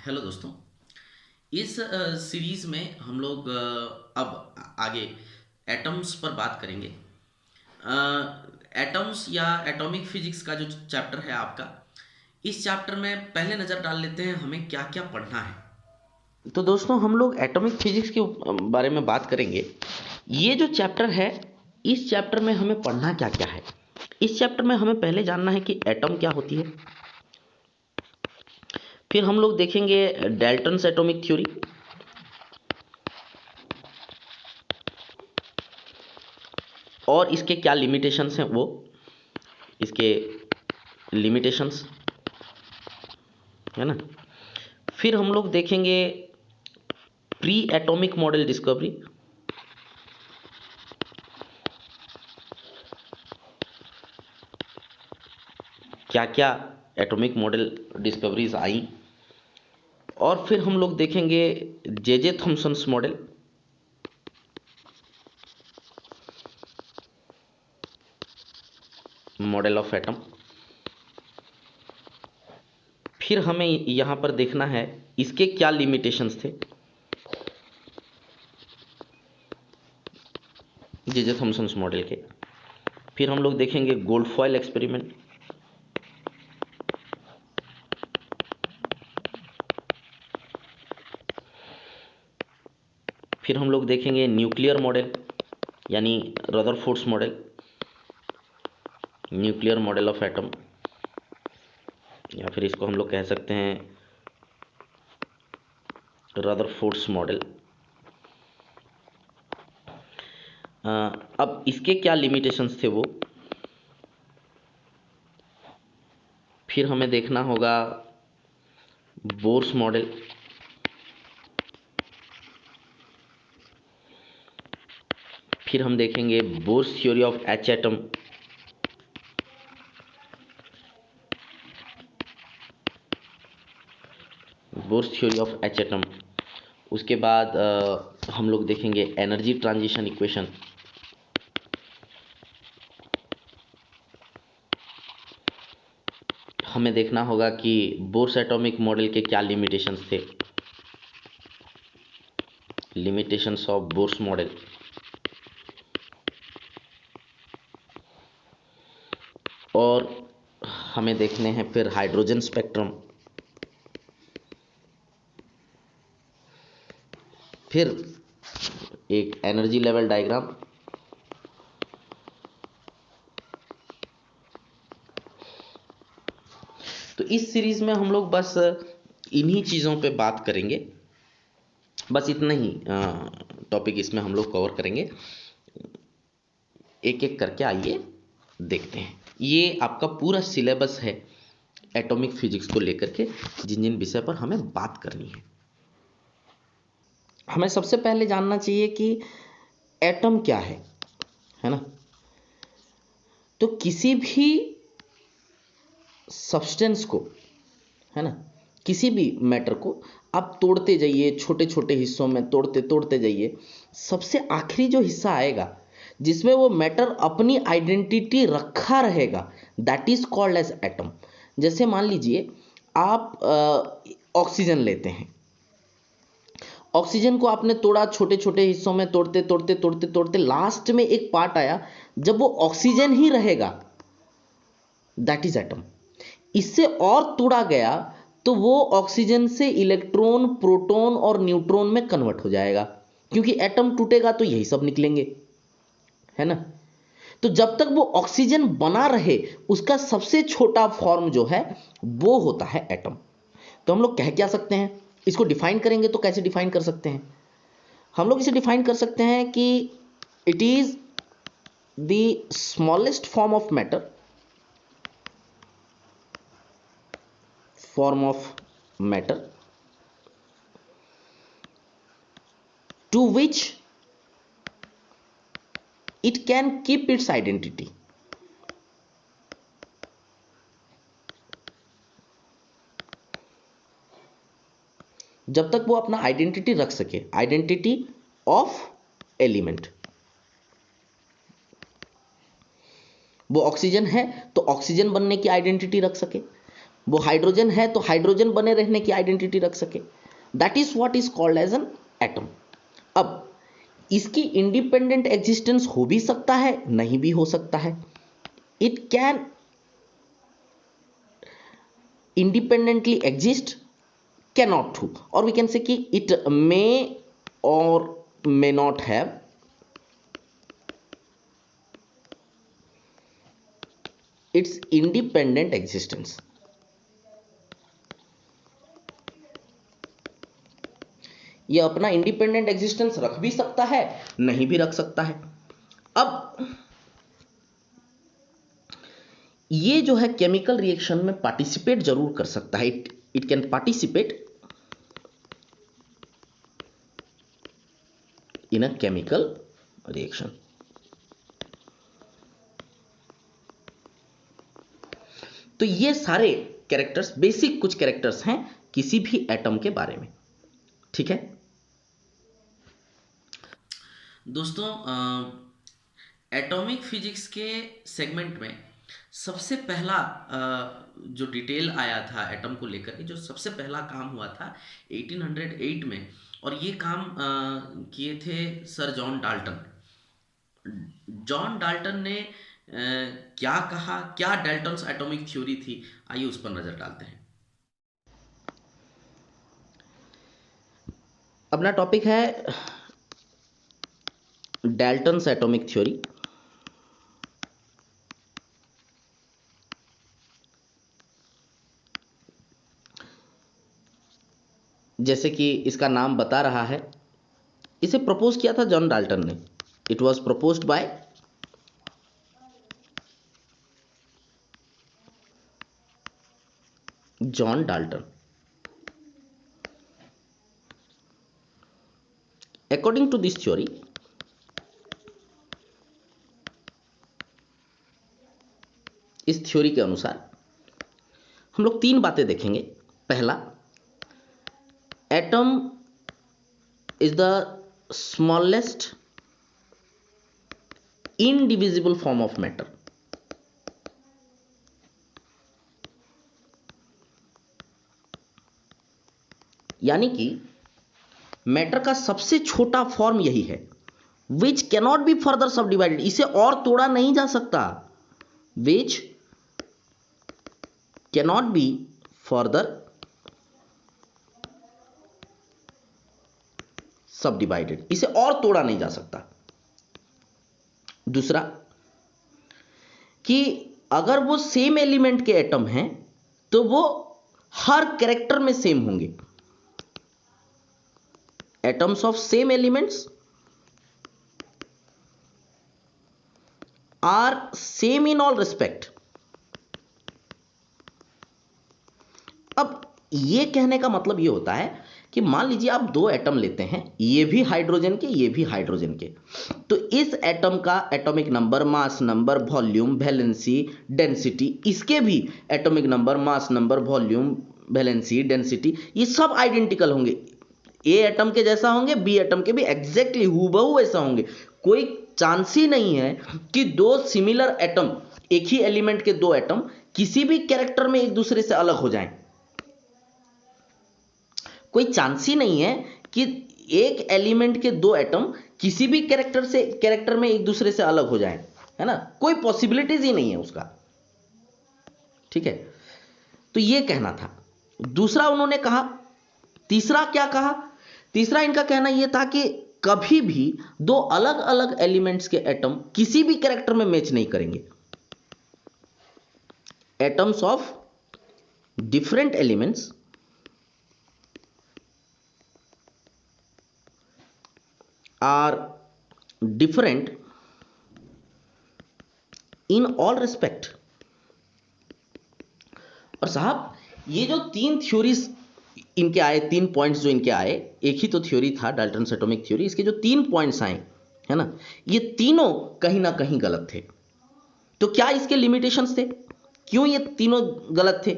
Hello दोस्तों। इस series में हम लोग अब आगे एटम्स पर बात करेंगे। एटम्स या एटॉमिक फिजिक्स का जो चैप्टर है आपका, इस चैप्टर में पहले नज़र डाल लेते हैं हमें क्या क्या पढ़ना है। तो दोस्तों, हम लोग एटॉमिक फिजिक्स के बारे में बात करेंगे। ये जो चैप्टर है, इस चैप्टर में हमें पढ़ना क्या क्या है। इस चैप्टर में हमें पहले जानना है कि एटम क्या होती है। फिर हम लोग देखेंगे डाल्टन्स एटॉमिक थ्योरी। और इसके क्या लिमिटेशंस हैं, वो इसके लिमिटेशंस है ना। फिर हम लोग देखेंगे प्री एटॉमिक मॉडल डिस्कवरी। क्या क्या एटॉमिक मॉडल डिस्कवरीज आई। और फिर हम लोग देखेंगे J J Thomson's model. Model of atom. फिर हमें यहाँ पर देखना है इसके क्या लिमिटेशंस थे, जे जे थॉमसन्स मॉडल के। फिर हम लोग देखेंगे गोल्ड फॉयल एक्सपेरिमेंट। फिर हम लोग देखेंगे न्यूक्लियर मॉडल, यानी Rutherford's model, nuclear model of atom, या फिर इसको हम लोग कह सकते हैं रदरफोर्ड्स मॉडल। अब इसके क्या लिमिटेशंस थे वो। फिर हमें देखना होगा बोर्स मॉडल। फिर हम देखेंगे bourse theory of H atom. Bourse theory of H atom. उसके बाद हम लोग देखेंगे एनर्जी ट्रांजिशन इक्वेशन। हमें देखना होगा कि बोर्स एटॉमिक मॉडल के क्या लिमिटेशंस थे, लिमिटेशंस ऑफ बोर्स मॉडल। और हमें देखने हैं फिर हाइड्रोजन स्पेक्ट्रम। फिर एक एनर्जी लेवल डायग्राम। तो इस सीरीज में हम लोग बस इन्हीं चीज़ों पे बात करेंगे। बस इतना ही टॉपिक इसमें हम लोग कवर करेंगे। एक एक करके आइए देखते हैं। ये आपका पूरा सिलेबस है एटॉमिक फिजिक्स को लेकर के, जिन जिन विषय पर हमें बात करनी है। हमें सबसे पहले जानना चाहिए कि एटम क्या है ना। तो किसी भी सब्सटेंस को, है ना, किसी भी मैटर को आप तोड़ते जाइए, छोटे छोटे हिस्सों में तोड़ते तोड़ते जाइए। सबसे आखिरी जो हिस्सा आएगा जिसमें वो मैटर अपनी आइडेंटिटी रखा रहेगा, that is called as atom. जैसे मान लीजिए आप ऑक्सीजन लेते हैं। ऑक्सीजन को आपने तोड़ा, छोटे छोटे हिस्सों में तोड़ते तोड़ते तोड़ते तोड़ते लास्ट में एक पार्ट आया, जब वो ऑक्सीजन ही रहेगा, दैट इज एटम। इससे और तोड़ा गया तो वो ऑक्सीजन से इलेक्ट्रॉन, प्रोटॉन और न्यूट्रॉन में कन्वर्ट हो जाएगा, क्योंकि एटम टूटेगा तो यही सब निकलेंगे, है ना। तो जब तक वो ऑक्सीजन बना रहे, उसका सबसे छोटा फॉर्म जो है वो होता है एटम। तो हम लोग कह क्या सकते हैं, इसको डिफाइन करेंगे तो कैसे डिफाइन कर सकते हैं। हम लोग इसे डिफाइन कर सकते हैं कि it is the smallest form of matter, form of matter to which it can keep its identity। जब तक वो अपना आइडेंटिटी रख सके, आइडेंटिटी ऑफ एलिमेंट। वो ऑक्सीजन है तो ऑक्सीजन बनने की आइडेंटिटी रख सके, वो हाइड्रोजन है तो हाइड्रोजन बने रहने की आइडेंटिटी रख सके, that is what is called as an atom. अब इसकी इंडिपेंडेंट एग्जिस्टेंस हो भी सकता है, नहीं भी हो सकता है। It can independently exist, cannot do, or we can say कि it may or may not have its independent existence। ये अपना इंडिपेंडेंट एग्जिस्टेंस रख भी सकता है, नहीं भी रख सकता है। अब ये जो है केमिकल रिएक्शन में पार्टिसिपेट जरूर कर सकता है, it can participate in a chemical reaction. तो ये सारे कैरेक्टर्स, बेसिक कुछ कैरेक्टर्स हैं किसी भी एटम के बारे में, ठीक है दोस्तों। एटॉमिक फिजिक्स के सेगमेंट में सबसे पहला जो डिटेल आया था एटम को लेकर के, जो सबसे पहला काम हुआ था 1808 में, और ये काम किए थे sir John Dalton. John Dalton ने क्या कहा, क्या डाल्टन्स एटॉमिक थ्योरी थी, आइए उस पर नजर डालते हैं। अपना टॉपिक है डाल्टन्स एटॉमिक थ्योरी। जैसे कि इसका नाम बता रहा है, इसे प्रपोज किया था जॉन डाल्टन ने। It was proposed by John Dalton. According to this theory, इस थ्योरी के अनुसार हम लोग तीन बातें देखेंगे। पहला, atom is the smallest indivisible form of matter. यानी कि मैटर का सबसे छोटा फॉर्म यही है, विच कैनॉट बी फर्दर सब डिवाइडेड, इसे और तोड़ा नहीं जा सकता, विच कैनॉट बी फर्दर सब डिवाइडेड, इसे और तोड़ा नहीं जा सकता। दूसरा, कि अगर वो सेम एलिमेंट के एटम हैं तो वो हर कैरेक्टर में सेम होंगे। Atoms of same elements are same in all respect. अब ये कहने का मतलब ये होता है कि मान लीजिए आप दो एटम लेते हैं, ये भी हाइड्रोजन के, ये भी हाइड्रोजन के, तो इस एटम का atomic number, mass number, volume, valency, density, इसके भी atomic number, mass number, volume, valency, density, ये सब आइडेंटिकल होंगे। ए एटम के जैसा होंगे, बी एटम के भी एग्जैक्टली हूबहू वैसा होंगे। कोई चांस ही नहीं है कि दो सिमिलर एटम, एक ही एलिमेंट के दो एटम किसी भी कैरेक्टर में एक दूसरे से अलग हो जाएं। कोई चांस ही नहीं है कि एक एलिमेंट के दो एटम किसी भी कैरेक्टर में एक दूसरे से अलग हो जाएं, है ना, कोई पॉसिबिलिटीज ही नहीं है उसका, ठीक है। तो ये कहना था। दूसरा उन्होंने कहा, तीसरा क्या कहा, तीसरा इनका कहना यह था कि कभी भी दो अलग अलग एलिमेंट्स के एटम किसी भी कैरेक्टर में मैच नहीं करेंगे। Atoms of different elements are different in all respect. और साहब, ये जो तीन थ्योरीज इनके आए, तीन पॉइंट्स जो इनके आए, एक ही तो थ्योरी था डाल्टन्स एटॉमिक थ्योरी, इसके जो तीन पॉइंट्स आए, है ना, ये तीनों कहीं ना कहीं गलत थे। तो क्या इसके लिमिटेशंस थे, क्यों ये तीनों गलत थे?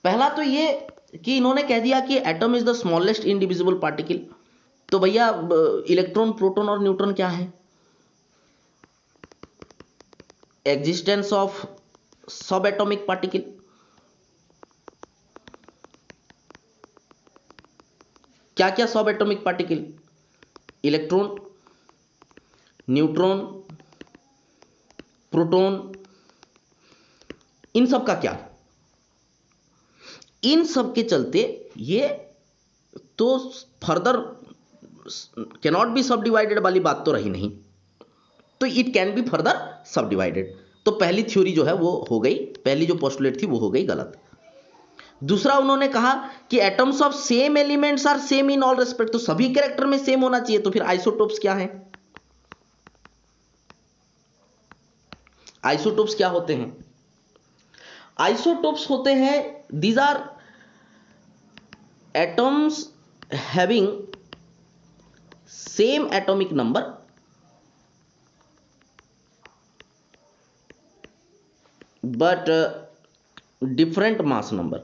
पहला तो ये कि इन्होंने कह दिया कि atom is the smallest indivisible particle. तो भैया, इलेक्ट्रॉन, प्रोटॉन और न्यूट्रॉन क्या है? Existence of sub atomic particle. क्या क्या sub atomic particle? Electron, neutron, proton, इन सब का क्या? इन सब के चलते ये तो further cannot be sub divided वाली बात तो रही नहीं, तो इट कैन बी फर्दर सब डिवाइडेड। तो पहली थ्योरी जो है वो हो गई, पहली जो पोस्टुलेट थी वो हो गई गलत। दूसरा उन्होंने कहा कि atoms of same elements are same in all respect, तो सभी कैरेक्टर में सेम होना चाहिए, तो फिर आइसोटोप्स क्या है? आइसोटोप्स क्या होते हैं? आइसोटोप्स होते हैं, these are atoms having same atomic number but different mass number,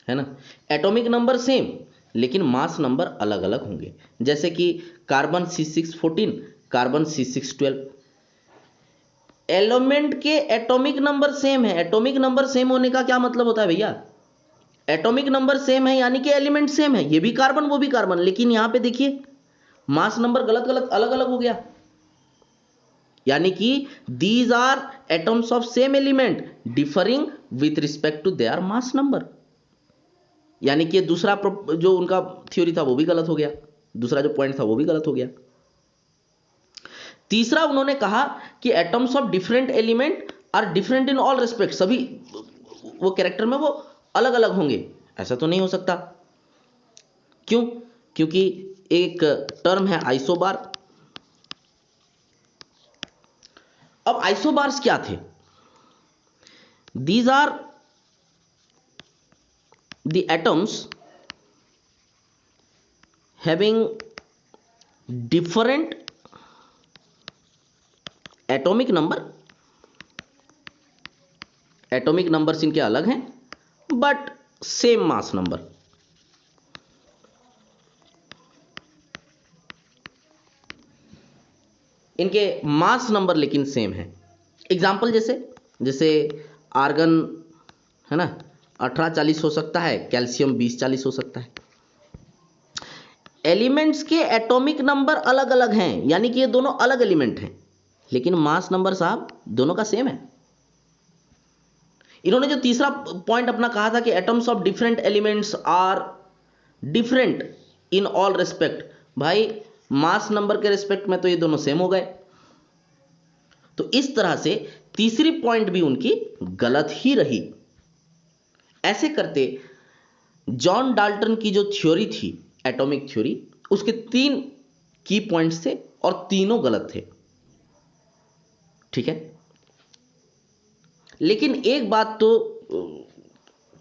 है ना? एटॉमिक नंबर सेम लेकिन मास नंबर अलग अलग होंगे, जैसे कि carbon C614, carbon C612। Element के एटॉमिक नंबर सेम है। एटॉमिक नंबर सेम होने का क्या मतलब होता है भैया? एटॉमिक नंबर सेम है यानी कि एलिमेंट सेम है, ये भी कार्बन वो भी कार्बन, लेकिन यहां पे देखिए मास नंबर गलत गलत अलग अलग हो गया, यानी कि these are atoms of same element differing with respect to their mass number, यानी कि दूसरा जो उनका थ्योरी था वो भी गलत हो गया, दूसरा जो पॉइंट था वो भी गलत हो गया। तीसरा उन्होंने कहा कि atoms of different element are different in all respect, सभी वो कैरेक्टर में वो अलग अलग होंगे, ऐसा तो नहीं हो सकता। क्यों? क्योंकि एक टर्म है आइसोबार। अब आइसोबार्स क्या थे? These are the atoms having different atomic number, atomic numbers इनके अलग हैं बट सेम मास नंबर। इनके मास नंबर लेकिन सेम है। एग्जाम्पल जैसे आर्गन है ना 1840 हो सकता है, कैल्शियम 2040 हो सकता है। एलिमेंट्स के एटॉमिक नंबर अलग अलग हैं, यानी कि ये दोनों अलग एलिमेंट हैं, लेकिन मास नंबर साहब दोनों का सेम है। इन्होंने जो तीसरा पॉइंट अपना कहा था कि atoms of different elements are different in all respect, भाई मास नंबर के रेस्पेक्ट में तो ये दोनों सेम हो गए, तो इस तरह से तीसरी पॉइंट भी उनकी गलत ही रही। ऐसे करते जॉन डाल्टन की जो थ्योरी थी एटॉमिक थ्योरी, उसके 3 की पॉइंट्स थे और तीनों गलत थे, ठीक है। लेकिन एक बात तो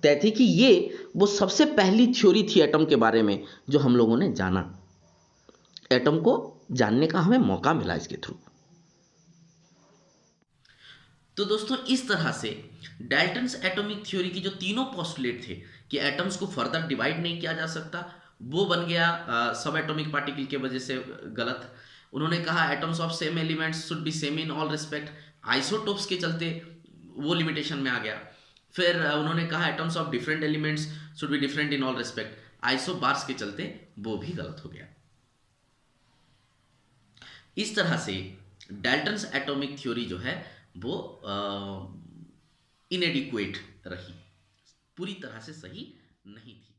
तय थी कि ये वो सबसे पहली थ्योरी थी एटम के बारे में जो हम लोगों ने जाना, एटम को जानने का हमें मौका मिला इसके थ्रू। तो दोस्तों इस तरह से डाल्टन्स एटॉमिक थ्योरी की जो तीनों पोस्टुलेट थे कि एटम्स को फर्दर डिवाइड नहीं किया जा सकता, वो बन गया सब एटॉमिक पार्टिकल के वजह से गलत। उन्होंने कहा atoms of same elements should be same in all respect, isotopes के चलते वो लिमिटेशन में आ गया। फिर उन्होंने कहा atoms of different elements should be different in all respect, isobars के चलते वो भी गलत हो गया। इस तरह से डाल्टन्स एटॉमिक थ्योरी जो है वो इनएडिक्वेट रही, पूरी तरह से सही नहीं थी।